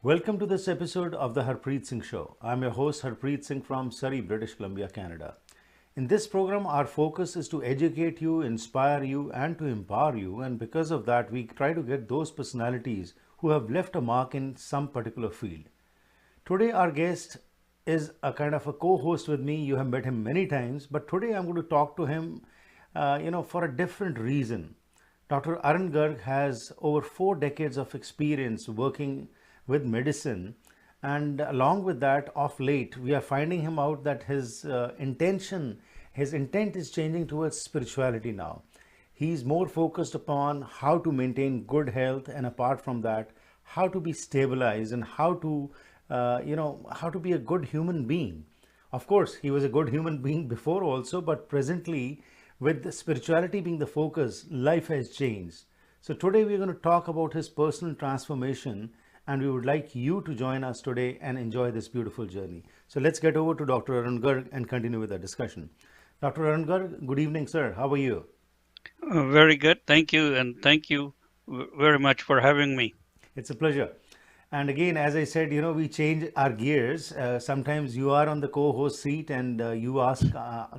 Welcome to this episode of the Harpreet Singh Show. I'm your host Harpreet Singh from Surrey, British Columbia, Canada. In this program, our focus is to educate you, inspire you, and to empower you. And because of that, we try to get those personalities who have left a mark in some particular field. Today, our guest is a kind of a co-host with me. You have met him many times, but today I'm going to talk to him, for a different reason. Dr. Arun Garg has over 4 decades of experience working with medicine, and along with that, of late, we are finding him out that his intent is changing towards spirituality now. He's more focused upon how to maintain good health, and apart from that, how to be stabilized and how to be a good human being. Of course, he was a good human being before also, but presently, with the spirituality being the focus, life has changed. So today we're going to talk about his personal transformation, and we would like you to join us today and enjoy this beautiful journey. So let's get over to Dr. Arun Garg and continue with the discussion. Dr. Arun Garg, good evening, sir. How are you? Very good. Thank you. And thank you very much for having me. It's a pleasure. And again, as I said, we change our gears. Sometimes you are on the co-host seat and you ask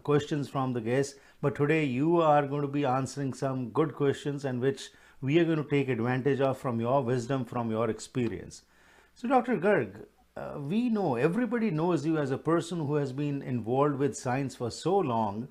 questions from the guests. But today you are going to be answering some good questions, and which we are going to take advantage of from your wisdom, from your experience. So, Dr. Garg, we know, everybody knows you as a person who has been involved with science for so long.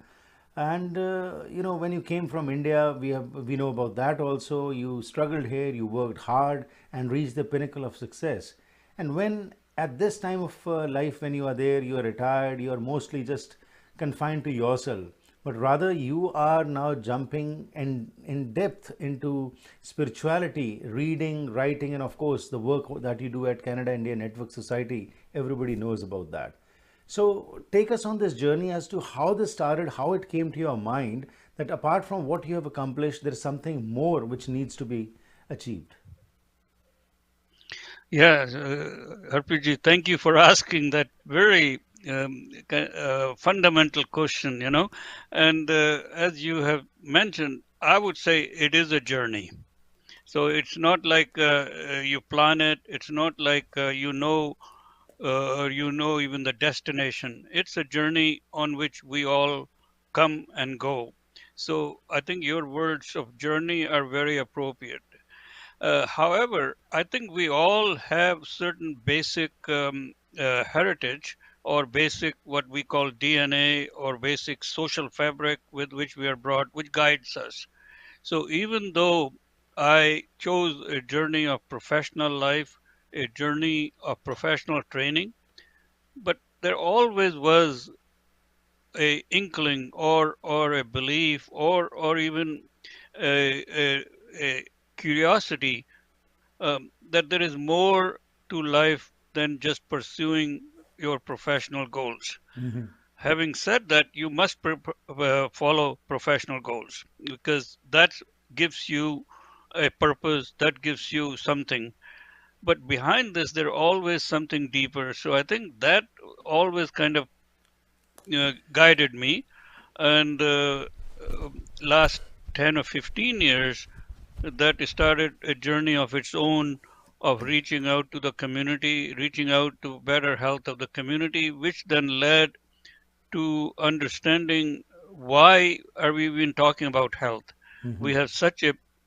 And when you came from India, we know about that also. You struggled here, you worked hard, and reached the pinnacle of success. And when at this time of life, when you are there, you are retired, you are mostly just confined to yourself. But rather, you are now jumping in depth into spirituality, reading, writing, and of course, the work that you do at Canada India Network Society. Everybody knows about that. So, take us on this journey as to how this started, how it came to your mind that apart from what you have accomplished, there is something more which needs to be achieved. Yeah, Harpreetji, thank you for asking that very fundamental question, And as you have mentioned, I would say it is a journey. So it's not like you plan it. It's not like or even the destination. It's a journey on which we all come and go. So I think your words of journey are very appropriate. However, I think we all have certain basic heritage, or basic what we call DNA, or basic social fabric with which we are brought, which guides us. So even though I chose a journey of professional life, a journey of professional training, but there always was a inkling, or a belief, or even a curiosity, that there is more to life than just pursuing your professional goals. Mhm. Having said that, you must follow professional goals, because that gives you a purpose, that gives you something. But behind this, there always something deeper. So I think that always kind of guided me. And last 10 or 15 years, that started a journey of its own, of reaching out to the community, reaching out to better health of the community, which then led to understanding why are we even talking about health. We Mhm. have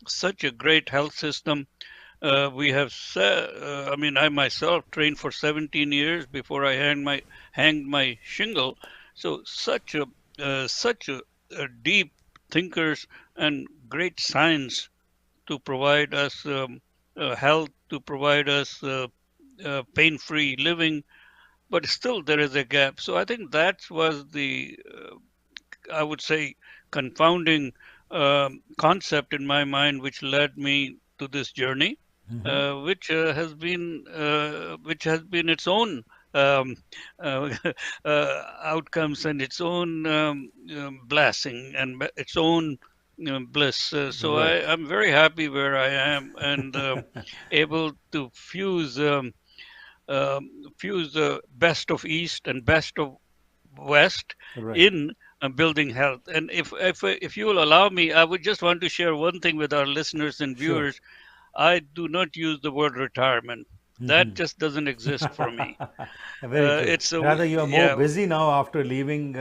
such a great health system. We have I mean, I myself trained for 17 years before I hanged my shingle. So such a deep thinkers and great science to provide us health, to provide us pain-free living, but still there is a gap. So I think that was I would say, confounding concept in my mind, which led me to this journey, Mhm. which has been its own um, uh, outcomes, and its own blessing, and its own bliss. So Right. I'm very happy where I am, and able to fuse the best of East and best of West Right. in building health. And if you will allow me, I would just want to share one thing with our listeners and Sure. viewers. I do not use the word retirement. That just doesn't exist for me. Very true. It's a Rather, you are more yeah, busy now after leaving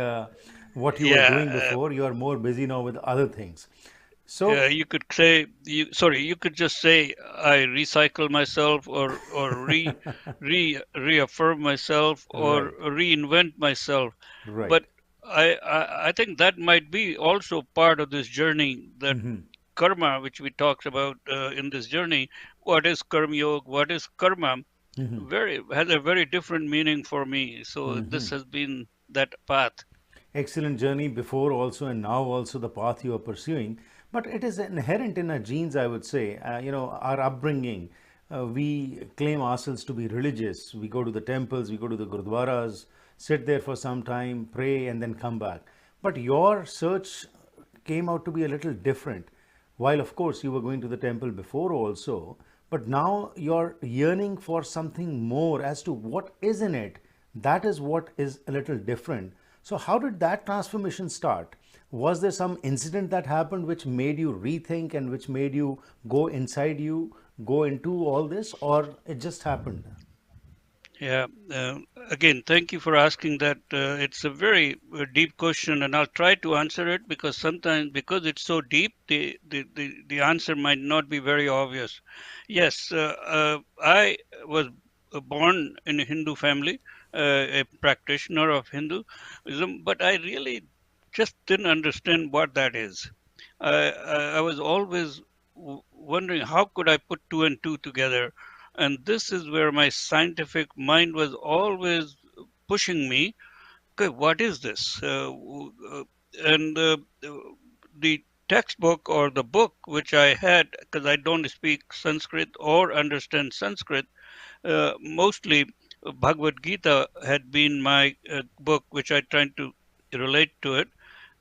what you were yeah. doing before. You are more busy now with other things. So, You could say you could just say I recycle myself, or reaffirm myself, or right, reinvent myself. right. But I think that might be also part of this journey, that karma, which we talked about in this journey. What is karma yoga? What is karma? Very has a very different meaning for me. So this has been that path. Excellent journey before also and now also the path you are pursuing, but it is inherent in our genes, I would say. Our upbringing, we claim ourselves to be religious. We go to the temples, we go to the gurdwaras, sit there for some time, pray, and then come back. But your search came out to be a little different. While of course you were going to the temple before also, but now you're yearning for something more as to what is in it. That is what is a little different. So, how did that transformation start? Was there some incident that happened which made you rethink and which made you go inside you, go into all this, or it just happened? Yeah. Again, thank you for asking that. It's a very deep question, and I'll try to answer it, because sometimes, because it's so deep, the answer might not be very obvious. Yes, I was born in a Hindu family, a practitioner of Hinduism, but I really just didn't understand what that is. I was always wondering, how could I put two and two together? And this is where my scientific mind was always pushing me. Okay, what is this? And the textbook, or the book which I had, because I don't speak Sanskrit or understand Sanskrit, mostly Bhagavad Gita had been my book, which I tried to relate to it.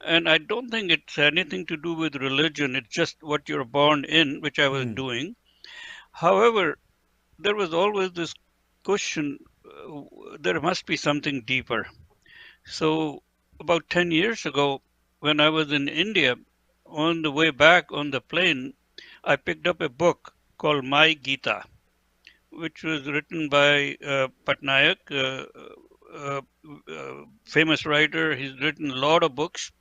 And I don't think it's anything to do with religion. It's just what you're born in, which I was doing. However, there was always this question, there must be something deeper. So, about 10 years ago, when I was in India, on the way back on the plane, I picked up a book called My Gita, which was written by Patnaik, uh, famous writer. He's written a lot of books.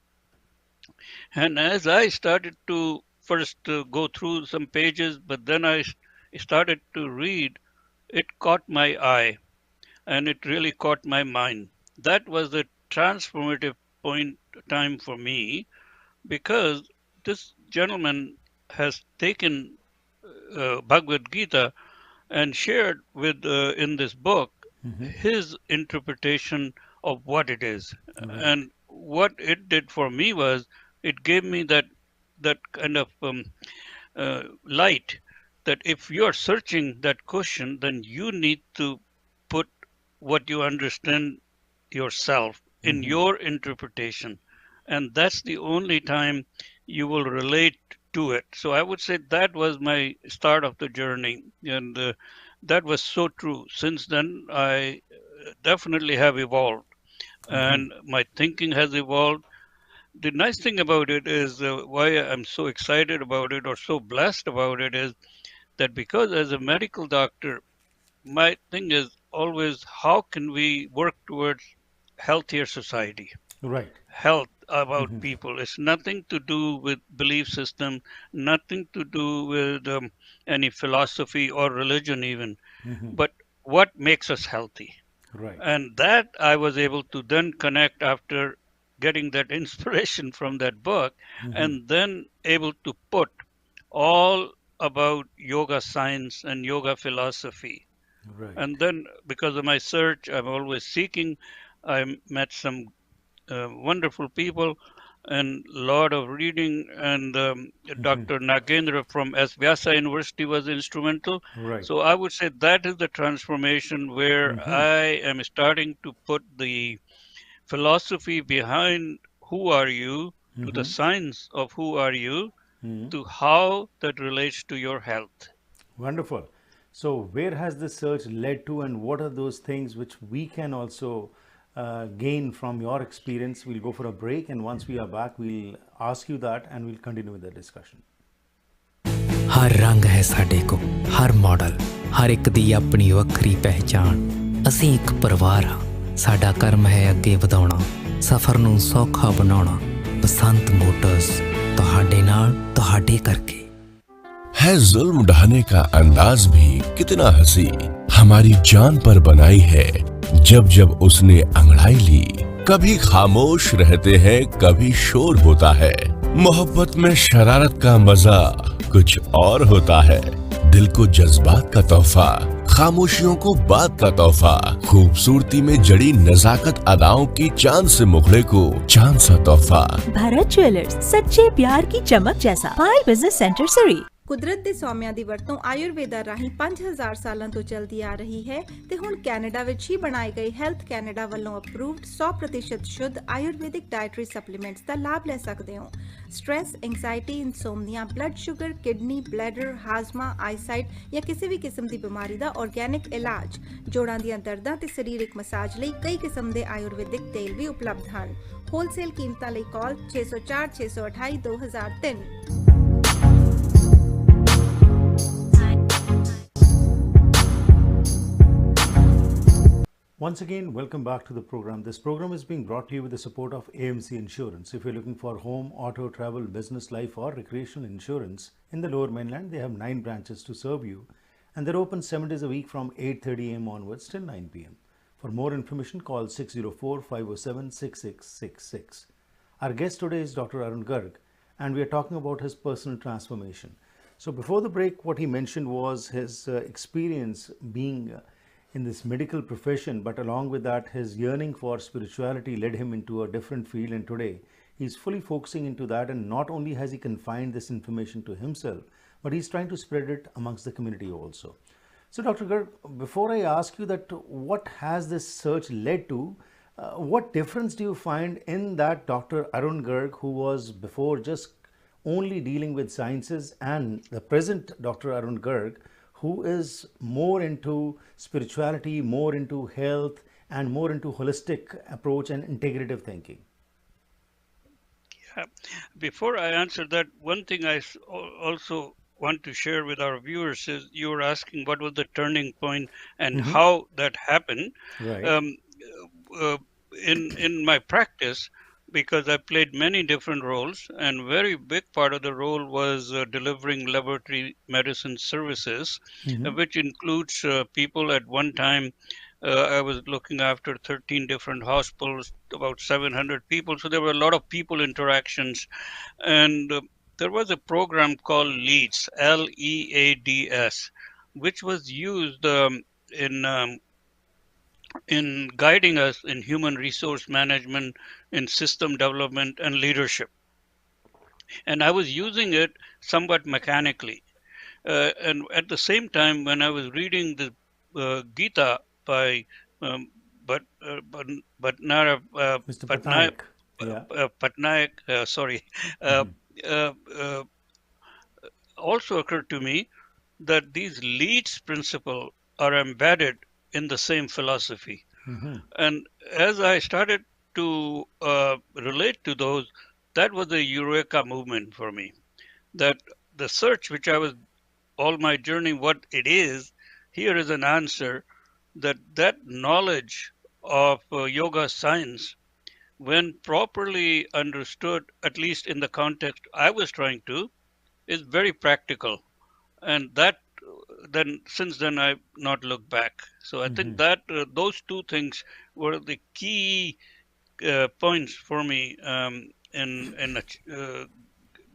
And as I started to first go through some pages, but then started to read, it caught my eye, and it really caught my mind. That was the transformative point time for me, because this gentleman has taken Bhagavad Gita and shared with in this book his interpretation of what it is. Right. And what it did for me was, it gave me that kind of light, that if you are searching that question, then you need to put what you understand yourself in your interpretation. And that's the only time you will relate to it. So I would say that was my start of the journey. And that was so true. Since then, I definitely have evolved, and my thinking has evolved. The nice thing about it is, why I'm so excited about it, or so blessed about it, is that because as a medical doctor, my thing is always, how can we work towards healthier society, Right. health about people. It's nothing to do with belief system, nothing to do with any philosophy or religion even, but what makes us healthy. Right. And that I was able to then connect after getting that inspiration from that book, and then able to put all about yoga science and yoga philosophy. Right. And then, because of my search, I'm always seeking. I met some wonderful people and a lot of reading. And Dr. Nagendra from S. Vyasa University was instrumental. Right. So I would say that is the transformation where I am starting to put the philosophy behind who are you, to the science of who are you, to how that relates to your health. Wonderful. So, where has this search led to, and what are those things which we can also gain from your experience? We'll go for a break, and once we are back, we'll ask you that and we'll continue with the discussion. ਹਰ ਰੰਗ ਹੈ ਸਾਡੇ ਕੋਲ, ਹਰ model, ਹਰ ਇੱਕ ਦੀ ਆਪਣੀ ਵੱਖਰੀ ਪਹਿਚਾਣ। ਅਸੀਂ ਇੱਕ ਪਰਿਵਾਰ ਹਾਂ, ਸਾਡਾ ਕਰਮ ਹੈ ਅੱਗੇ ਵਧਾਉਣਾ, ਸਫ਼ਰ ਨੂੰ ਸੌਖਾ ਬਣਾਉਣਾ। ਬਸੰਤ ਮੋਟਰਸ, ਤੁਹਾਡੇ ਨਾਲ, ਤੁਹਾਡੇ ਕਰਕੇ। है जुल्म ढाने का अंदाज भी कितना हंसी, हमारी जान पर बनाई है जब जब उसने अंगड़ाई ली। कभी खामोश रहते हैं, कभी शोर होता है। मोहब्बत में शरारत का मजा कुछ और होता है। दिल को जज्बात का तोहफा, खामोशियों को बात का तोहफा, खूबसूरती में जड़ी नजाकत अदाओं की चांद से मुखड़े को चांद सा तोहफा। भारत ज्वेलर्स, सच्चे प्यार की चमक जैसा। 5 बिजनेस सेंटर सरी। ਕੁਦਰਤ ਦੇ ਸੌਮਿਆਂ ਦੀ ਵਰਤੋਂ ਆਯੁਰਵੇਦਾ ਰਾਹੀਂ 5000 ਸਾਲਾਂ ਤੋਂ ਚੱਲਦੀ ਆ ਰਹੀ ਹੈ ਤੇ ਹੁਣ ਕੈਨੇਡਾ ਵਿੱਚ ਹੀ ਬਣਾਏ ਗਏ ਹੈਲਥ ਕੈਨੇਡਾ ਵੱਲੋਂ ਅਪਰੂਵਡ 100% ਸ਼ੁੱਧ ਆਯੁਰਵੈਦਿਕ ਡਾਇਟਰੀ ਸਪਲੀਮੈਂਟਸ ਦਾ ਲਾਭ ਲੈ ਸਕਦੇ ਹੋ। Stress, anxiety, insomnia, blood sugar, kidney, bladder, ਹਾਜ਼ਮਾ, ਆਈਸਾਈਟ ਜਾਂ ਕਿਸੇ ਵੀ ਕਿਸਮ ਦੀ ਬਿਮਾਰੀ ਦਾ ਆਰਗੈਨਿਕ ਇਲਾਜ, ਜੋੜਾਂ ਦੀਆਂ ਦਰਦਾਂ ਤੇ ਸਰੀਰਕ ਮਸਾਜ ਲਈ ਕਈ ਕਿਸਮ ਦੇ ਆਯੁਰਵੈਦਿਕ ਤੇਲ ਵੀ ਉਪਲਬਧ ਹਨ। ਹੋਲਸੇਲ ਕੀਮਤਾਂ ਲਈ ਕਾਲ 604 628 2003। Once again, welcome back to the program. This program is being brought to you with the support of AMC Insurance. If you're looking for home, auto, travel, business, life, or recreational insurance in the Lower Mainland, they have 9 branches to serve you, and they're open 7 days a week from 8:30 a.m. onwards till 9 p.m. For more information, call 604-507-6666. Our guest today is Dr. Arun Garg, and we are talking about his personal transformation. So before the break, what he mentioned was his experience being in this medical profession, but along with that, his yearning for spirituality led him into a different field, and today he's fully focusing into that. And not only has he confined this information to himself, but he's trying to spread it amongst the community also. So Dr. Garg, before I ask you that what has this search led to, what difference do you find in that Dr. Arun Garg, who was before just only dealing with sciences, and the present Dr. Arun Garg, who is more into spirituality, more into health, and more into holistic approach and integrative thinking? Yeah. Before I answer that, one thing I also want to share with our viewers is you were asking what was the turning point and how that happened. Right. Uh, in my practice, because I played many different roles, and very big part of the role was delivering laboratory medicine services, which includes people at one time. I was looking after 13 different hospitals, about 700 people. So there were a lot of people interactions, and there was a program called LEADS, LEADS, which was used in guiding us in human resource management, in system development and leadership. And I was using it somewhat mechanically. And at the same time, when I was reading the Gita by Bhatnara, Mr. Patnaik. Patnaik, sorry, also occurred to me that these leads principles are embedded in the same philosophy. And as I started to relate to those, that was a eureka moment for me. That the search, which I was all my journey, what it is, here is an answer that knowledge of yoga science, when properly understood, at least in the context I was trying to, is very practical. And that then since then I've not looked back. So I think that those two things were the key points for me in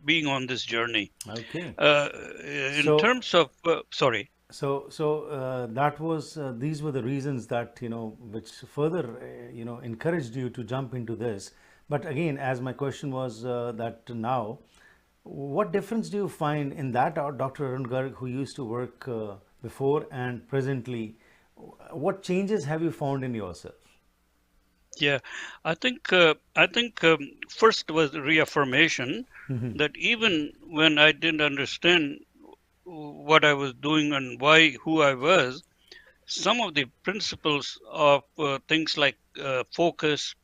being on this journey. Okay. In terms of sorry. So that was these were the reasons that which further encouraged you to jump into this. But again, as my question was that now, what difference do you find in that Dr. Arun Garg, who used to work before and presently? What changes have you found in yourself? Yeah, I think first was reaffirmation that even when I didn't understand what I was doing and who I was, some of the principles of things like focus,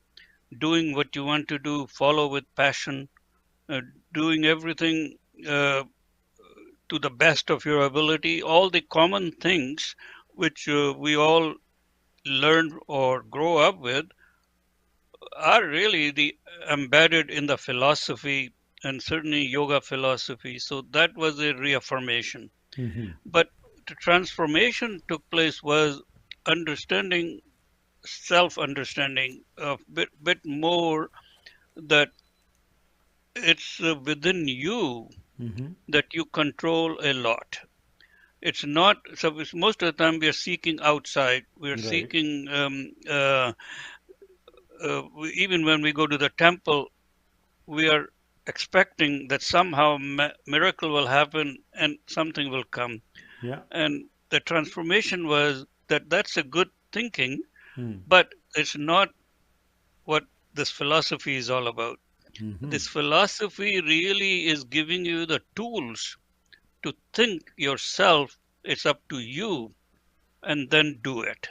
doing what you want to do, follow with passion, doing everything to the best of your ability. All the common things which we all learn or grow up with are really the embedded in the philosophy and certainly yoga philosophy. So that was a reaffirmation. But the transformation took place was understanding, self-understanding a bit more that it's within you that you control a lot. It's not so. Most of the time, we are seeking outside. We are Right. seeking even when we go to the temple, we are expecting that somehow miracle will happen and something will come. Yeah. And the transformation was that that's a good thinking, Hmm. but it's not what this philosophy is all about. This philosophy really is giving you the tools to think yourself. It's up to you, and then do it.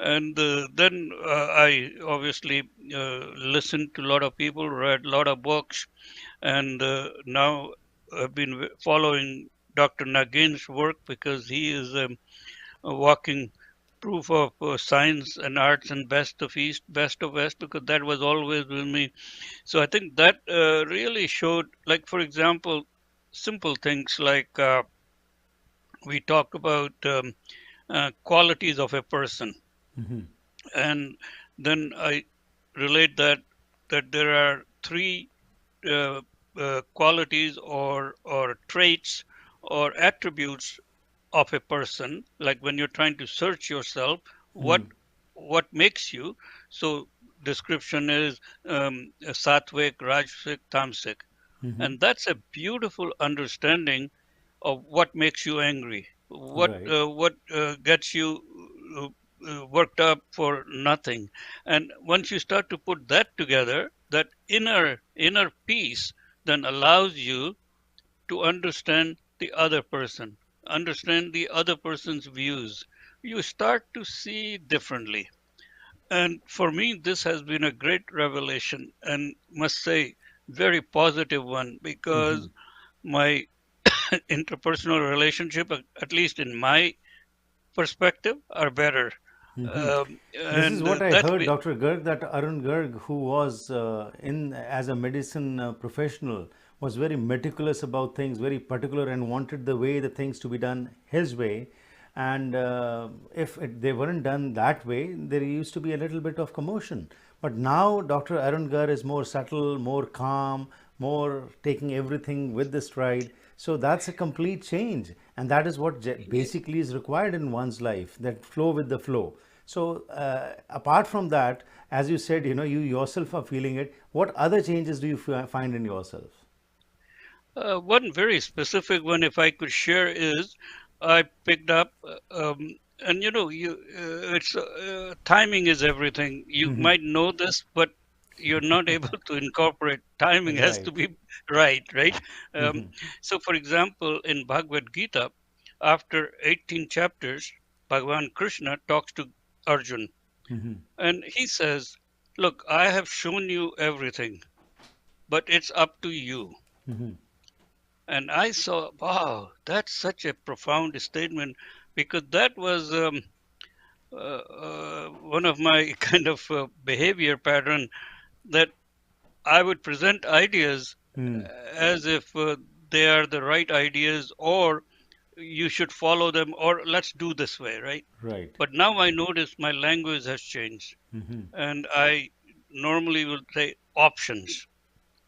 And then I obviously listened to a lot of people, read a lot of books, and now I've been following Dr. Nagin's work because he is a walking proof of science and arts and best of East, best of West, because that was always with me. So I think that really showed, like, for example, simple things like we talk about qualities of a person. And then I relate that there are three uh, qualities or traits or attributes of a person. Like when you're trying to search yourself, what makes you? So description is sattvic, rajasic, tamasic, and that's a beautiful understanding of what makes you angry, Right. what gets you worked up for nothing. And once you start to put that together, that inner peace then allows you to understand the other person, understand the other person's views. You start to see differently. And for me, this has been a great revelation and must say very positive one because my interpersonal relationship, at least in my perspective, are better. This is And what I that heard, way, Dr. Garg, that Arun Garg, who was in as a medicine professional, was very meticulous about things, very particular, and wanted the way the things to be done his way. And if they weren't done that way, there used to be a little bit of commotion. But now Dr. Arun Garg is more subtle, more calm, more taking everything with the stride. So that's a complete change, and that is what basically is required in one's life, that flow with the flow. So apart from that, as you said, you yourself are feeling it. What other changes do you find in yourself? one very specific one, if I could share, is I picked up, and it's timing is everything. You might know this, but you're not able to incorporate. Timing has to Right. be right, right? Um, so, for example, in Bhagavad Gita, after 18 chapters, Bhagavan Krishna talks to Arjun, and he says, "Look, I have shown you everything, but it's up to you." And I saw, wow, that's such a profound statement because that was one of my kind of behavior pattern that I would present ideas as if they are the right ideas or you should follow them or let's do this way, right? Right. But now I notice my language has changed and I normally will say options.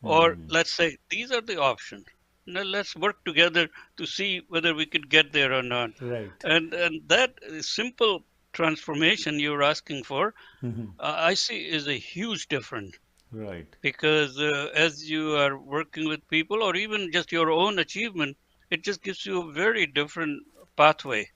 Or let's say these are the options. Now let's work together to see whether we could get there or not. Right. And that simple transformation you're asking for, I see is a huge difference Right. because as you are working with people or even just your own achievement, it just gives you a very different pathway.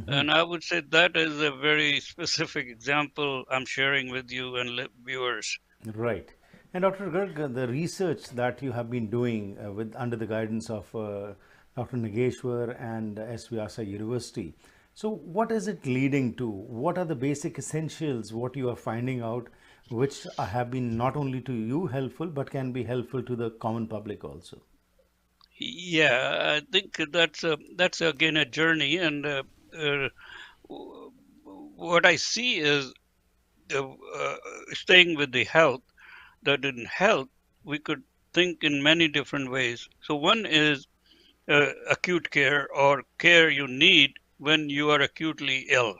And I would say that is a very specific example I'm sharing with you and viewers. Right. And Dr. Garg, the research that you have been doing with under the guidance of Dr. Nageshwar and S. Vyasa University, so what is it leading to? What are the basic essentials, what you are finding out, which have been not only to you helpful, but can be helpful to the common public also? Yeah, I think that's again a journey, and what I see is staying with the health. That in health we could think in many different ways. So one is acute care, or care you need when you are acutely ill.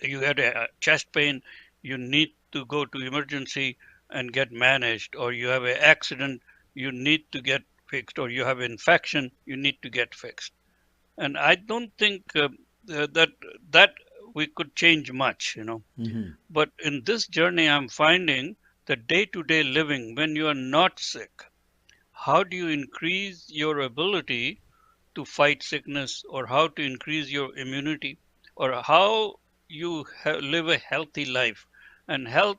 You had a chest pain, you need to go to emergency and get managed, or you have an accident, you need to get fixed, or you have infection, you need to get fixed. And I don't think that we could change much, But in this journey, I'm finding that day-to-day living, when you are not sick, how do you increase your ability to fight sickness, or how to increase your immunity, or how you live a healthy life? And health,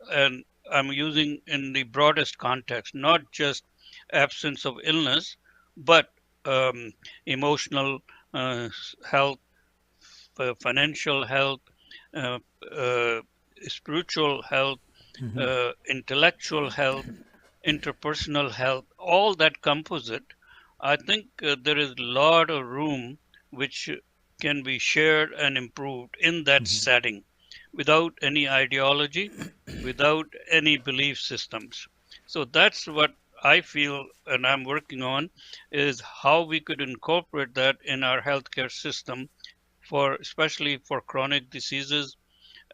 and I'm using in the broadest context, not just absence of illness, but um, emotional health, financial health, uh, uh, spiritual health, intellectual health, interpersonal health, all that composite. I think there is a lot of room which can be shared and improved in that setting without any ideology, without any belief systems. So that's what I feel and I'm working on, is how we could incorporate that in our healthcare system, for especially for chronic diseases,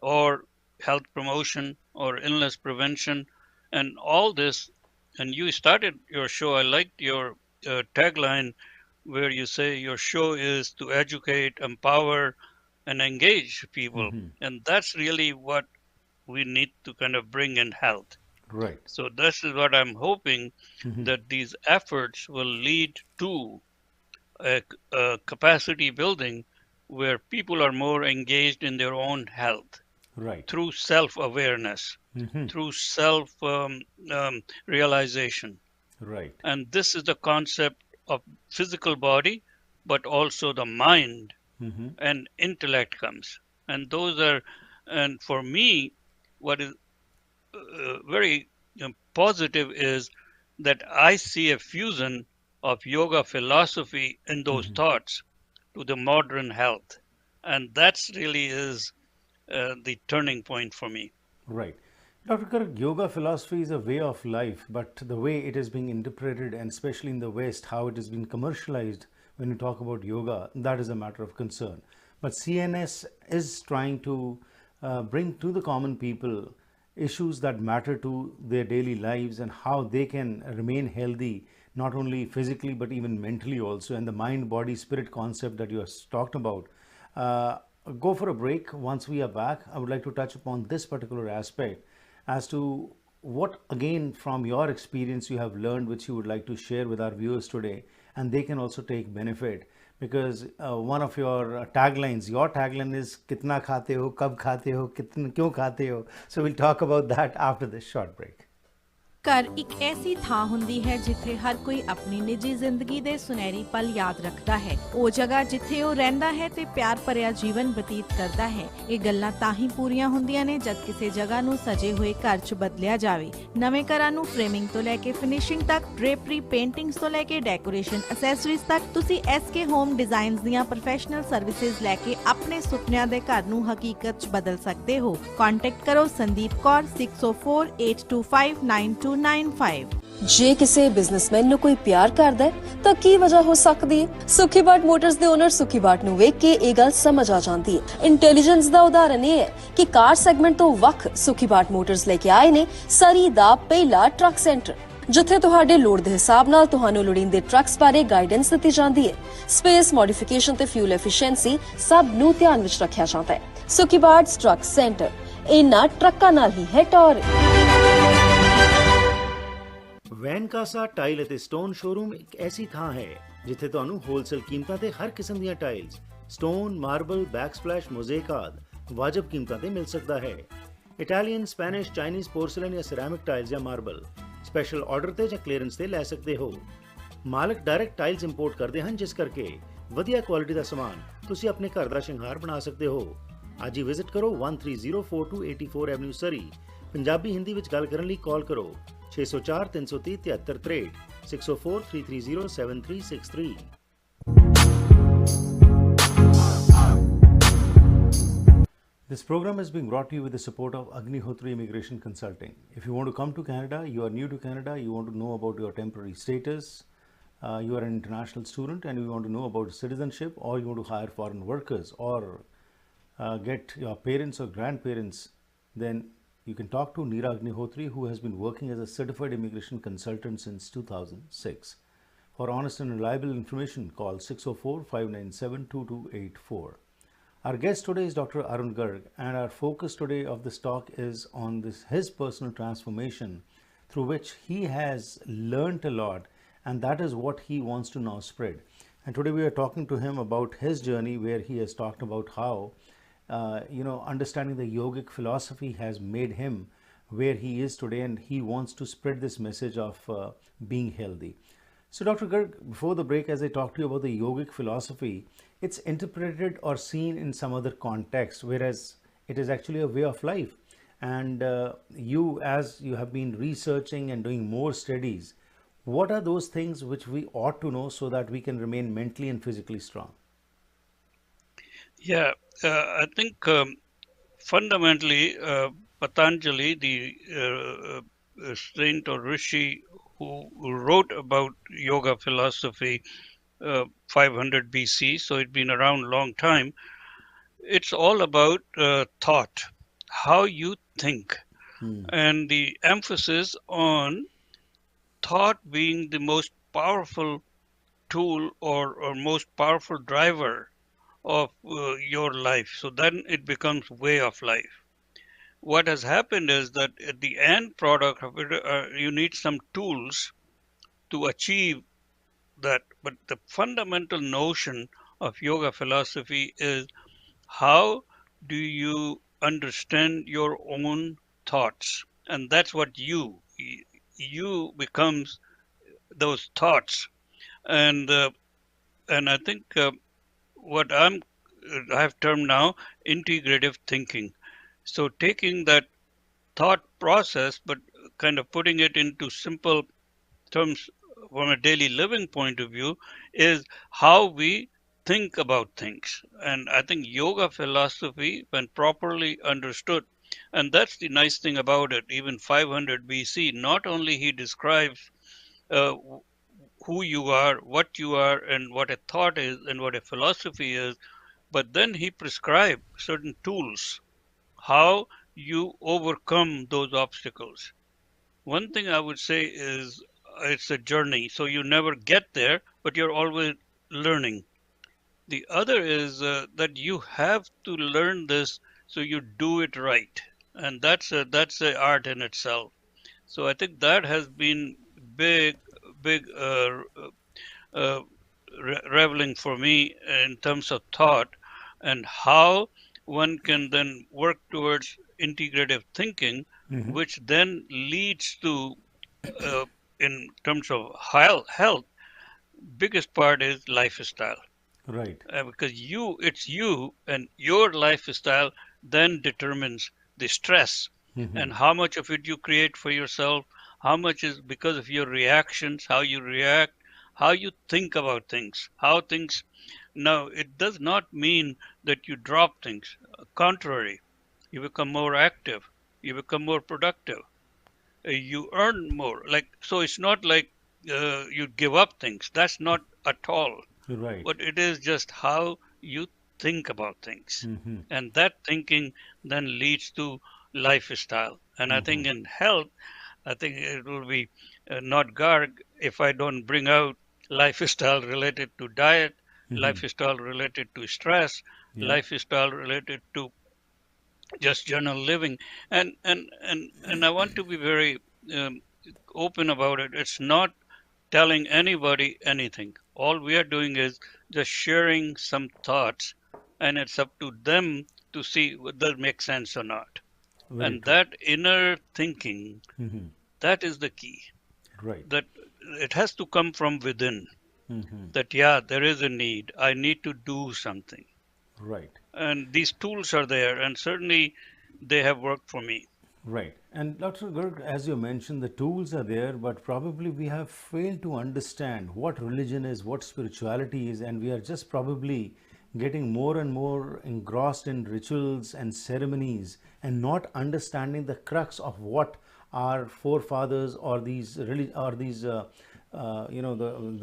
or health promotion, or illness prevention, and all this. And you started your show, I liked your tagline, where you say your show is to educate, empower, and engage people. And that's really what we need to kind of bring in health. Right. So this is what I'm hoping, that these efforts will lead to a capacity building where people are more engaged in their own health. Right. Through self-awareness, through self-realization. Right. And this is the concept of physical body, but also the mind and intellect comes. And those are, and for me, what is very positive is that I see a fusion of yoga philosophy in those thoughts to the modern health. And that's really is the turning point for me. Right. Dr. Garg, yoga philosophy is a way of life, but the way it is being interpreted, and especially in the West, how it has been commercialized when you talk about yoga, that is a matter of concern. But CNS is trying to bring to the common people issues that matter to their daily lives and how they can remain healthy, not only physically but even mentally also, and the mind, body, spirit concept that you have talked about. Go for a break. Once we are back, I would like to touch upon this particular aspect as to what, again, from your experience you have learned, which you would like to share with our viewers today, and they can also take benefit. Because one of your taglines, your tagline is "Kitna khate ho, kab khate ho, kyun khate ho." So we'll talk about that after this short break. ਘਰ ਇੱਕ ਐਸੀ ਥਾਂ ਹੁੰਦੀ ਹੈ ਜਿੱਥੇ ਹਰ ਕੋਈ ਆਪਣੀ ਨਿੱਜੀ ਜ਼ਿੰਦਗੀ ਦੇ ਸੁਨਹਿਰੀ ਪਲ ਯਾਦ ਰੱਖਦਾ ਹੈ। ਉਹ ਜਗ੍ਹਾ ਜਿੱਥੇ ਉਹ ਰਹਿੰਦਾ ਹੈ ਤੇ ਪਿਆਰ ਭਰਿਆ ਜੀਵਨ ਬਤੀਤ ਕਰਦਾ ਹੈ। ਇਹ ਗੱਲਾਂ ਤਾਂ ਹੀ ਪੂਰੀਆਂ ਹੁੰਦੀਆਂ ਨੇ ਜਦ ਕਿਸੇ ਜਗ੍ਹਾ ਨੂੰ ਸਜੇ ਹੋਏ ਘਰ 'ਚ ਬਦਲਿਆ ਜਾਵੇ। ਨਵੇਂ ਘਰਾਂ ਨੂੰ ਫਰੇਮਿੰਗ ਤੋਂ ਲੈ ਕੇ ਫਿਨਿਸ਼ਿੰਗ ਤੱਕ, ਡ੍ਰੇਪਰੀ, ਪੇਂਟਿੰਗਸ ਤੋਂ ਲੈ ਕੇ ਡੈਕੋਰੇਸ਼ਨ ਐਸੈਸਰੀਜ਼ ਤੱਕ, ਤੁਸੀਂ SK ਹੋਮ ਡਿਜ਼ਾਈਨਸ ਦੀਆਂ ਪ੍ਰੋਫੈਸ਼ਨਲ ਸਰਵਿਸਿਜ਼ ਲੈ ਕੇ ਆਪਣੇ ਸੁਪਨਿਆਂ ਦੇ ਘਰ ਨੂੰ ਹਕੀਕਤ 'ਚ ਬਦਲ ਸਕਦੇ ਹੋ। ਕੰਟੈਕਟ ਕਰੋ ਸੰਦੀਪ ਕੌਰ 6048259295। ਜੇ ਕਿਸੇ ਬਿਜ਼ਨਸਮੈਨ ਨੂੰ ਕੋਈ ਪਿਆਰ ਕਰਦਾ ਹੈ ਤਾਂ ਕੀ ਵਜ੍ਹਾ ਹੋ ਸਕਦੀ ਹੈ? ਸੁਖੀ ਬਾਟ ਮੋਟਰਸ ਦੇ ਓਨਰ ਸੁਖੀ ਬਾਟ ਨੂੰ ਵੇਖ ਕੇ ਇਹ ਗੱਲ ਸਮਝ ਆ ਜਾਂਦੀ ਹੈ। ਇੰਟੈਲੀਜੈਂਸ ਦਾ ਉਦਾਹਰਨ ਇਹ ਹੈ ਕਿ ਕਾਰ ਸੈਗਮੈਂਟ ਤੋਂ ਵੱਖ ਸੁਖੀ ਬਾਟ ਮੋਟਰਸ ਲੈ ਕੇ ਆਏ ਨੇ ਸਰੀ ਦਾ ਪਹਿਲਾ ਟਰੱਕ ਸੈਂਟਰ, ਜਿੱਥੇ ਤੁਹਾਡੇ ਲੋੜ ਦੇ ਹਿਸਾਬ ਨਾਲ ਤੁਹਾਨੂੰ ਲੋੜੀਂਦੇ ਟਰੱਕਸ ਬਾਰੇ ਗਾਈਡੈਂਸ ਦਿੱਤੀ ਜਾਂਦੀ ਹੈ। ਸਪੇਸ, ਮੋਡੀਫਿਕੇਸ਼ਨ ਤੇ ਫਿਊਲ ਐਫੀਸ਼ੀਐਂਸੀ ਸਭ ਨੂੰ ਧਿਆਨ ਵਿੱਚ ਰੱਖਿਆ ਜਾਂਦਾ ਹੈ। ਸੁਖੀ ਬਾਟ ਟਰੱਕ ਸੈਂਟਰ ਇਹਨਾਂ ਟਰੱਕਾਂ ਨਾਲ ਹੀ ਹੈ ਟੌਰ। ਵੈਨਕਾਸਾ ਟਾਈਲ ਅਤੇ ਸਟੋਨ ਸ਼ੋਰੂਮ ਇੱਕ ਐਸੀ ਥਾਂ ਹੈ ਜਿੱਥੇ ਤੁਹਾਨੂੰ ਹੋਲਸੇਲ ਕੀਮਤਾਂ ਤੇ ਹਰ ਕਿਸਮ ਦੀਆਂ ਟਾਈਲਸ, ਸਟੋਨ, ਮਾਰਬਲ, ਬੈਕਸਪਲੈਸ਼, ਮੋਜ਼ੇਕ ਆਦਿ ਵਾਜਬ ਕੀਮਤਾਂ ਤੇ ਮਿਲ ਸਕਦਾ ਹੈ। ਇਟਾਲੀਅਨ, ਸਪੈਨਿਸ਼, ਚਾਈਨੀਜ਼, ਪੋਰਸਲਨ ਜਾਂ ਸਿਰੈਮਿਕ ਟਾਈਲਸ ਜਾਂ ਮਾਰਬਲ ਸਪੈਸ਼ਲ ਆਰਡਰ ਤੇ ਜਾਂ ਕਲੀਅਰੈਂਸ ਤੇ ਲੈ ਸਕਦੇ ਹੋ। ਮਾਲਕ ਡਾਇਰੈਕਟ ਟਾਈਲਸ ਇੰਪੋਰਟ ਕਰਦੇ ਹਨ, ਜਿਸ ਕਰਕੇ ਵਧੀਆ ਕੁਆਲਿਟੀ ਦਾ ਸਮਾਨ ਤੁਸੀਂ ਆਪਣੇ ਘਰ ਦਾ ਸ਼ਿੰਗਾਰ ਬਣਾ ਸਕਦੇ ਹੋ। ਅੱਜ ਹੀ ਵਿਜ਼ਿਟ ਕਰੋ 13042884 ਐਵਨਿਊ ਸਰੀ। ਪੰਜਾਬੀ ਹਿੰਦੀ ਵਿੱਚ ਗੱਲ ਕਰਨ ਲਈ ਕਾਲ ਕਰੋ 604 330 73 604 330 7363. This program is being brought to you with the support of Agnihotri Immigration Consulting. If you want to come to Canada, you are new to Canada, you want to know about your temporary status, you are an international student and you want to know about citizenship, or you want to hire foreign workers, or get your parents or grandparents, then you can talk to Neera Agnihotri, who has been working as a certified immigration consultant since 2006. For honest and reliable information, call 604-597-2284. Our guest today is Dr. Arun Garg, and our focus today of this talk is on his personal transformation through which he has learned a lot, and that is what he wants to now spread. And today we are talking to him about his journey, where he has talked about how understanding the yogic philosophy has made him where he is today, and he wants to spread this message of being healthy. So Dr. Garg, before the break, as I talked to you about the yogic philosophy, it's interpreted or seen in some other context, whereas it is actually a way of life. And you, as you have been researching and doing more studies, what are those things which we ought to know so that we can remain mentally and physically strong? Yeah, I think fundamentally, Patanjali, the saint or rishi who wrote about yoga philosophy 500 BC, so it's been around a long time. It's all about thought, how you think, and the emphasis on thought being the most powerful tool or most powerful driver of your life. So then it becomes way of life. What has happened is that at the end product of it, you need some tools to achieve that. But the fundamental notion of yoga philosophy is, how do you understand your own thoughts? And that's what you becomes those thoughts. And I think what I have termed now integrative thinking. So taking that thought process, but kind of putting it into simple terms from a daily living point of view, is how we think about things. And I think yoga philosophy, when properly understood, and that's the nice thing about it, even 500 BC, not only he describes uh, who you are, what you are, and what a thought is, and what a philosophy is, but then he prescribed certain tools, how you overcome those obstacles. One thing I would say is it's a journey, so you never get there, but you're always learning. The other is that you have to learn this so you do it right, and that's a art in itself. So I think that has been big reveling for me in terms of thought, and how one can then work towards integrative thinking, which then leads to, in terms of health, biggest part is lifestyle. Right. Because it's you and your lifestyle then determines the stress, and how much of it you create for yourself, how much is because of your reactions, how you react, how you think about things, how things. Now, it does not mean that you drop things. Contrary, you become more active, you become more productive, you earn more. Like, so it's not like you give up things. That's not at all. Right. But it is just how you think about things. And that thinking then leads to lifestyle. And I think in health, I think it will be not Garg if I don't bring out lifestyle related to diet, lifestyle related to stress, lifestyle related to just general living. And I want to be very um, open about it. It's not telling anybody anything. All we are doing is just sharing some thoughts, and it's up to them to see whether it makes sense or not. Very And true. that inner thinking, that is the key. Right. That it has to come from within. That, yeah, there is a need. I need to do something. Right. And these tools are there, and certainly they have worked for me. Right. And Dr. Garg, as you mentioned, the tools are there, but probably we have failed to understand what religion is, what spirituality is, and we are just probably getting more and more engrossed in rituals and ceremonies and not understanding the crux of what our forefathers or the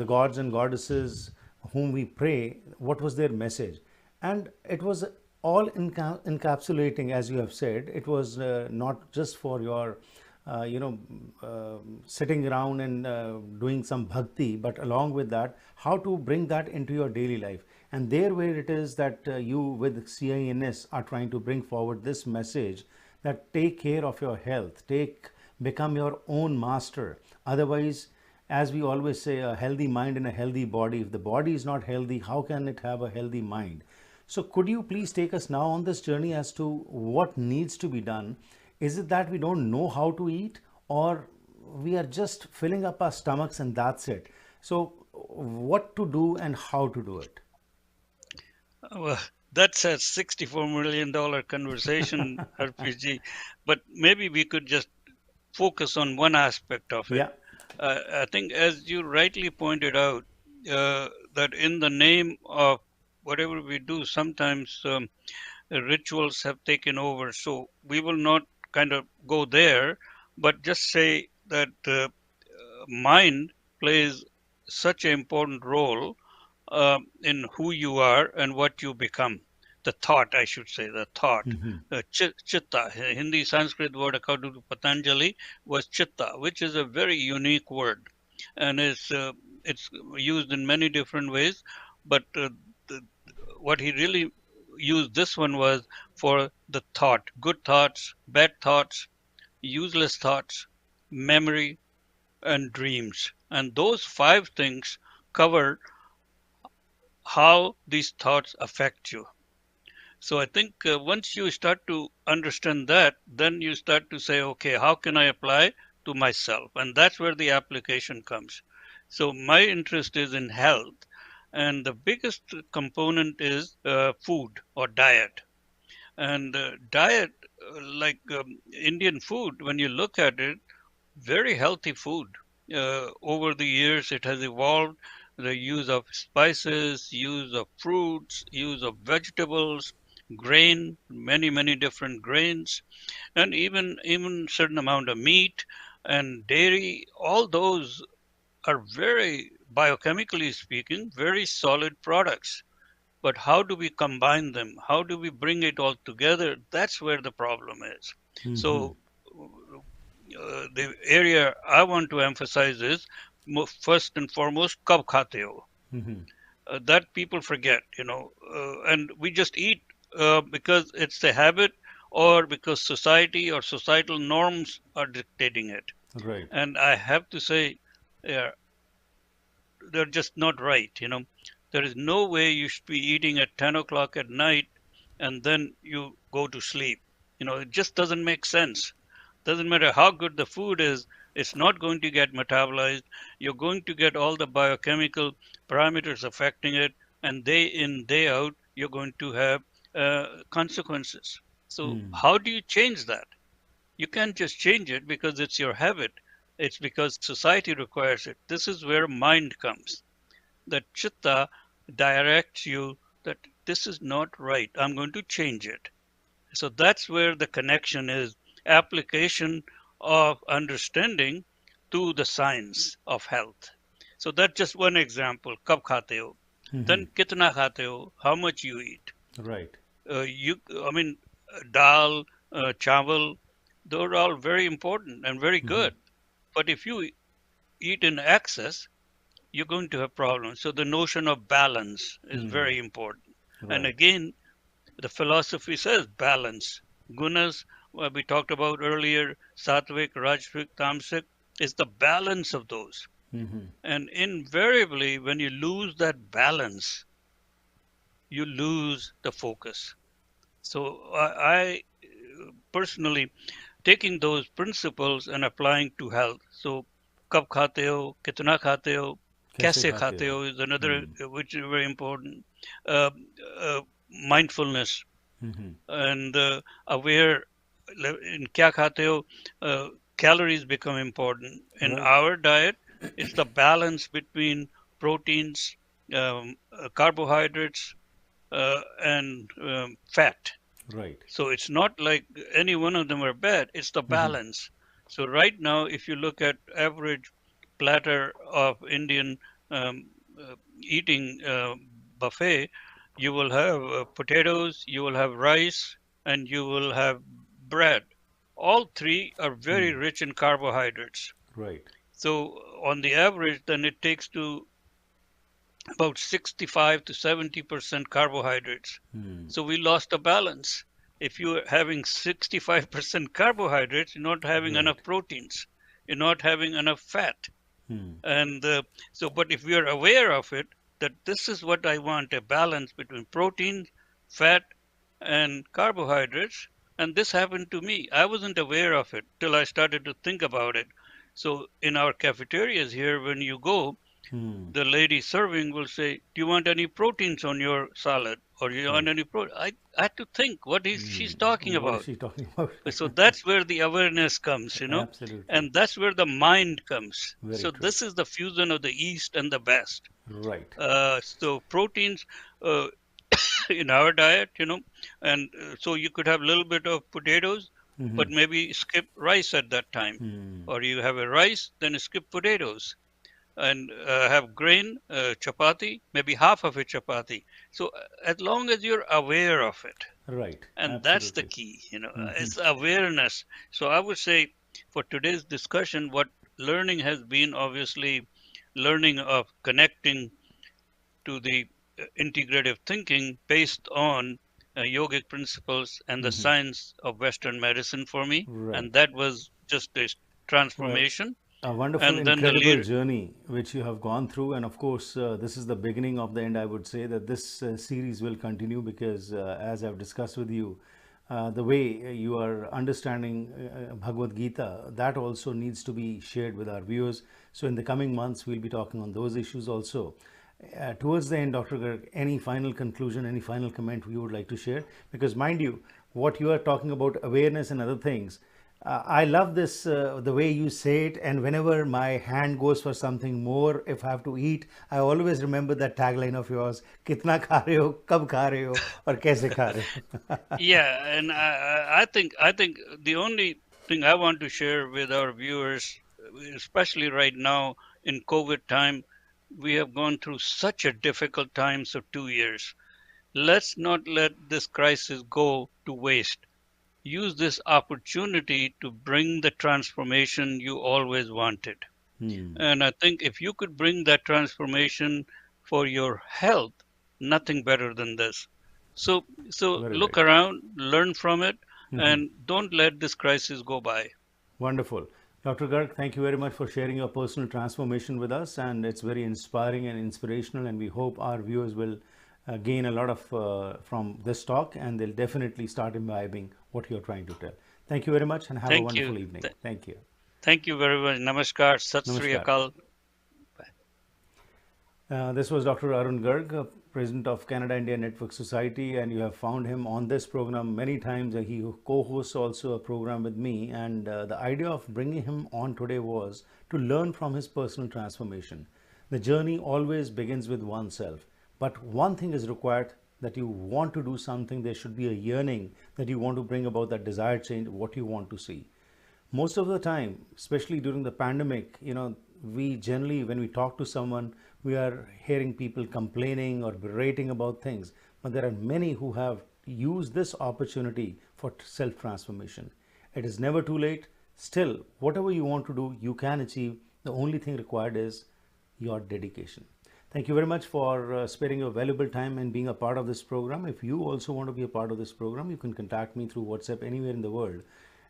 gods and goddesses whom we pray, what was their message. And it was all encapsulating, as you have said. It was not just for your sitting around and doing some bhakti, but along with that, how to bring that into your daily life. And there where it is that you with CINS are trying to bring forward this message that take care of your health, become your own master. Otherwise, as we always say, a healthy mind and a healthy body. If the body is not healthy, how can it have a healthy mind? So, could you please take us now on this journey as to what needs to be done? Is it that we don't know how to eat, or we are just filling up our stomachs and that's it? So, what to do and how to do it? Well, that's a $64 million conversation, RPG. But maybe we could just focus on one aspect of it. Yeah. I think, as you rightly pointed out, that in the name of whatever we do, sometimes rituals have taken over. So we will not kind of go there, but just say that mind plays such an important role in who you are and what you become. The thought, I should say, the thought. Chitta, Hindi Sanskrit word according to Patanjali was chitta, which is a very unique word, and it's used in many different ways. But the, what he really used this one was for the thought, good thoughts, bad thoughts, useless thoughts, memory, and dreams. And those five things cover how these thoughts affect you. So I think once you start to understand that, then you start to say, okay, how can I apply to myself? And that's where the application comes. So my interest is in health, and the biggest component is food or diet. And diet, like Indian food, when you look at it, very healthy food. Over the years, it has evolved the use of spices, use of fruits, use of vegetables, grain, many different grains, and even certain amount of meat and dairy. All those are very, biochemically speaking, very solid products. But how do we combine them? How do we bring it all together? That's where the problem is. So the area I want to emphasize is first and foremost, kab khate ho. That people forget, and we just eat because it's a habit or because society or societal norms are dictating it. Right. And I have to say, they're just not right. There is no way you should be eating at 10 o'clock at night and then you go to sleep. It just doesn't make sense. Doesn't matter how good the food is, it's not going to get metabolized. You're going to get all the biochemical parameters affecting it, and day in, day out, you're going to have consequences. So, how do you change that? You can't just change it because it's your habit. It's because society requires it. This is where mind comes. That chitta directs you that this is not right. I'm going to change it. So that's where the connection is. Application of understanding to the science of health. So that's just one example. Kab khate ho. Then kitna khate ho, how much you eat. Right. Dal, chawal, those are all very important and very good. But if you eat in excess, you're going to have problems. So the notion of balance is very important. Right. And again, the philosophy says balance. Gunas, what we talked about earlier, sattvic, rajasic, tamasic, is the balance of those. And invariably, when you lose that balance, you lose the focus. So I personally taking those principles and applying to health. So kab khate ho, kitna khate ho, kaise khate ho is another which is very important. Mindfulness and aware in kya khate ho, calories become important. In Right. our diet, it's the balance between proteins, carbohydrates, and fat. Right. So it's not like any one of them are bad, it's the balance. So right now, if you look at average platter of Indian um, eating buffet, you will have potatoes, you will have rice, and you will have bread. All three are very rich in carbohydrates. Right. So on the average, then it takes to about 65 to 70% carbohydrates. So we lost the balance. If you're having 65% carbohydrates, you're not having Right. enough proteins, you're not having enough fat. Hmm. And but if we are aware of it, that this is what I want, a balance between protein, fat, and carbohydrates. And this happened to me. I wasn't aware of it till I started to think about it. So in our cafeterias here, when you go, the lady serving will say, "Do you want any proteins on your salad, or do you want Right. any protein?" I had to think, what is she's talking What is about? she talking about? So that's where the awareness comes, Absolutely. and that's where the mind comes. Very So true. this is the fusion of the East and the West. Right. So proteins in our diet, and so you could have a little bit of potatoes, but maybe skip rice at that time, or you have a rice, then skip potatoes, and have grain, chapati, maybe half of a chapati. So as long as you're aware of it, Right. and that's the Absolutely. key, it's awareness. So I would say for today's discussion, what learning has been, obviously, learning of connecting to the integrative thinking based on yogic principles and the science of Western medicine for me. Right. And that was just a Well, transformation. a wonderful, And then the incredible leader, journey which you have gone through. And of course, this is the beginning of the end. I would say that this series will continue because, as I've discussed with you, the way you are understanding Bhagavad Gita, that also needs to be shared with our viewers. So, in the coming months, we'll be talking on those issues also. Towards the end, Dr. Garg, any final conclusion, any final comment you would like to share? Because, mind you, what you are talking about, awareness and other things, I love this, the way you say it. And whenever my hand goes for something more, if I have to eat, I always remember that tagline of yours: "Kitna kha rahe ho, kab kha rahe ho, aur kaise kha rahe ho." yeah, and I think the only thing I want to share with our viewers, especially right now in COVID time, we have gone through such a difficult times of 2 years. Let's not let this crisis go to waste. Use this opportunity to bring the transformation you always wanted. And I think if you could bring that transformation for your health, nothing better than this. So Very look right. around, learn from it, and don't let this crisis go by. Wonderful. Dr. Garg, thank you very much for sharing your personal transformation with us. And it's very inspiring and inspirational. And we hope our viewers will gain a lot of from this talk, and they'll definitely start imbibing what you're trying to tell. Thank you very much, and have a Thank wonderful you. evening. Thank you. Thank you very much. Namaskar. Sat Sri Namaskar. Akal. This was Dr. Arun Garg, President of Canada India Network Society, and you have found him on this program many times. He co-hosts also a program with me, and the idea of bringing him on today was to learn from his personal transformation. The journey always begins with oneself, but one thing is required: that you want to do something. There should be a yearning that you want to bring about that desired change, what you want to see. Most of the time, especially during the pandemic, we generally, when we talk to someone, we are hearing people complaining or berating about things. But there are many who have used this opportunity for self-transformation. It is never too late. Still, whatever you want to do, you can achieve. The only thing required is your dedication. Thank you very much for sparing your valuable time and being a part of this program. If you also want to be a part of this program, you can contact me through WhatsApp anywhere in the world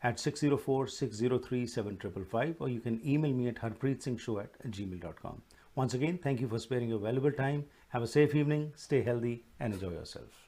at 604-603-7555, or you can email me at harpreetsingshow@gmail.com. Once again, thank you for sparing your valuable time. Have a safe evening, stay healthy, and enjoy yourself.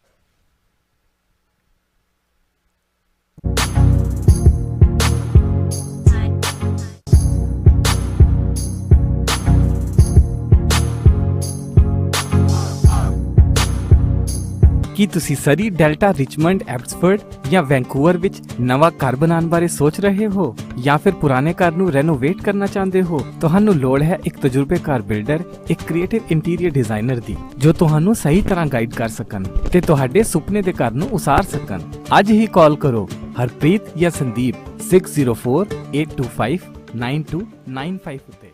ਕੀ ਤੁਸੀਂ ਸਰੀ, delta, Richmond, Abbotsford ਜਾਂ Vancouver ਵਿੱਚ ਨਵਾਂ ਘਰ ਬਣਾਉਣ ਬਾਰੇ ਸੋਚ ਰਹੇ ਹੋ ਜਾਂ ਫਿਰ ਪੁਰਾਣੇ ਘਰ ਨੂੰ ਰੈਨੋਵੇਟ ਕਰਨਾ ਚਾਹੁੰਦੇ ਹੋ? ਤੁਹਾਨੂੰ ਲੋੜ ਹੈ ਇੱਕ ਤਜਰਬੇਕਾਰ ਬਿਲਡਰ, ਇੱਕ ਕ੍ਰੀਏਟਿਵ ਇੰਟੀਰੀਅਰ ਡਿਜ਼ਾਈਨਰ ਦੀ ਜੋ ਤੁਹਾਨੂੰ ਸਹੀ ਤਰ੍ਹਾਂ ਗਾਈਡ ਕਰ ਸਕਣ ਤੇ ਤੁਹਾਡੇ ਸੁਪਨੇ ਦੇ ਘਰ ਨੂੰ ਉਸਾਰ ਸਕਣ। ਅੱਜ ਹੀ ਕਾਲ ਕਰੋ ਹਰਪ੍ਰੀਤ ਜਾਂ ਸੰਦੀਪ 6048259295 ਉੱਤੇ।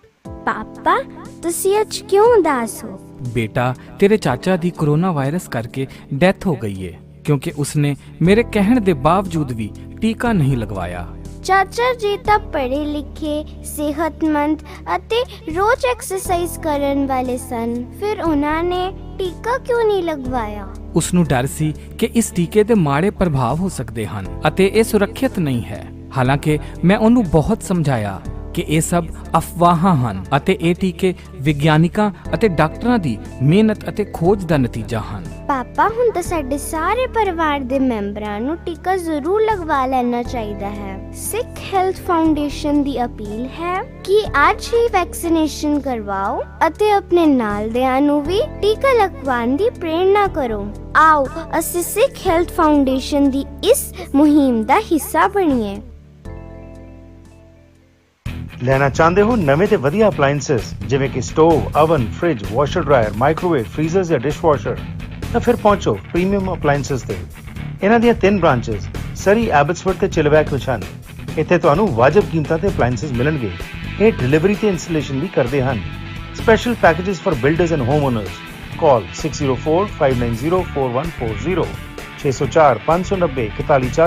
ਪਾਪਾ ਤੁਸੀਂ ਅੱਜ ਕਿਉਂ ਉਦਾਸ ਹੋ? बेटा, तेरे चाचा दी कोरोना वायरस करके डेथ हो गई है क्योंकि उसने मेरे कहने के बावजूद भी टीका नहीं लगवाया। ਚਾਚਾ ਜੀ ਤਾਂ ਪੜ੍ਹੇ ਲਿਖੇ, ਸਿਹਤਮੰਦ ਅਤੇ ਰੋਜ਼ ਐਕਸਰਸਾਈਜ਼ ਕਰਨ ਵਾਲੇ ਸਨ, ਫਿਰ ਉਹਨਾਂ ਨੇ ਟੀਕਾ ਕਿਉਂ ਨਹੀਂ ਲਗਵਾਇਆ? ਉਸ ਨੂੰ ਡਰ ਸੀ ਕਿ ਇਸ ਟੀਕੇ ਦੇ ਮਾੜੇ ਪ੍ਰਭਾਵ ਹੋ ਸਕਦੇ ਹਨ ਅਤੇ ਇਹ ਸੁਰੱਖਿਅਤ ਨਹੀਂ ਹੈ। ਹਾਲਾਂਕਿ ਮੈਂ ਉਹਨੂੰ ਬਹੁਤ ਸਮਝਾਇਆ ਕਿ ਇਹ ਸਭ ਅਫਵਾਹਾਂ ਹਨ ਅਤੇ ਇਹ ਟੀਕੇ ਵਿਗਿਆਨਿਕਾਂ ਅਤੇ ਡਾਕਟਰਾਂ ਦੀ ਮਿਹਨਤ ਅਤੇ ਖੋਜ ਦਾ ਨਤੀਜਾ ਹਨ। ਪਾਪਾ ਹੁਣ ਤਾਂ ਸਾਡੇ ਸਾਰੇ ਪਰਿਵਾਰ ਦੇ ਮੈਂਬਰਾਂ ਨੂੰ ਟੀਕਾ ਜ਼ਰੂਰ ਲਗਵਾ ਲੈਣਾ ਚਾਹੀਦਾ ਹੈ। ਸਿੱਖ ਹੈਲਥ ਫਾਊਂਡੇਸ਼ਨ ਦੀ ਅਪੀਲ ਹੈ ਕਿ ਅੱਜ ਹੀ ਵੈਕਸੀਨੇਸ਼ਨ ਕਰਵਾਓ ਅਤੇ ਆਪਣੇ ਨਾਲਦਿਆਂ ਨੂੰ ਵੀ ਟੀਕਾ ਲਗਵਾਉਣ ਦੀ ਪ੍ਰੇਰਣਾ ਕਰੋ। ਆਓ ਅਸੀਂ ਸਿੱਖ ਹੈਲਥ ਫਾਊਂਡੇਸ਼ਨ ਦੀ ਇਸ ਮੁਹਿੰਮ ਦਾ ਹਿੱਸਾ ਬਣੀਏ। ਲੈਣਾ ਚਾਹੁੰਦੇ ਹੋ ਨਵੇਂ ਤੇ ਵਧੀਆ ਅਪਲਾਈਐਂਸਸ ਜਿਵੇਂ ਕਿ stove, oven, fridge, washer dryer, microwave, freezers ਜਾਂ ਡਿਸ਼ਵਾਸ਼ਰ, ਤਾਂ ਫਿਰ ਪਹੁੰਚੋ ਪ੍ਰੀਮੀਅਮ ਅਪਲਾਈਐਂਸਸ ਤੇ। ਇਹਨਾਂ ਦੀਆਂ 3 ਬ੍ਰਾਂਚਸ ਸਰੀ, ਐਬਟਸਫੋਰਡ ਤੇ ਚਿਲਵੈਕ ਵਿੱਚ ਹਨ। ਇੱਥੇ ਤੁਹਾਨੂੰ ਵਾਜਬ ਕੀਮਤਾਂ ਤੇ ਅਪਲਾਈਐਂਸਸ ਮਿਲਣਗੇ। ਇਹ ਡਿਲੀਵਰੀ ਤੇ ਇੰਸਟਾਲੇਸ਼ਨ ਵੀ ਕਰਦੇ ਹਨ। Special packages for builders and home honours. Call 6045904140 604 590 4140।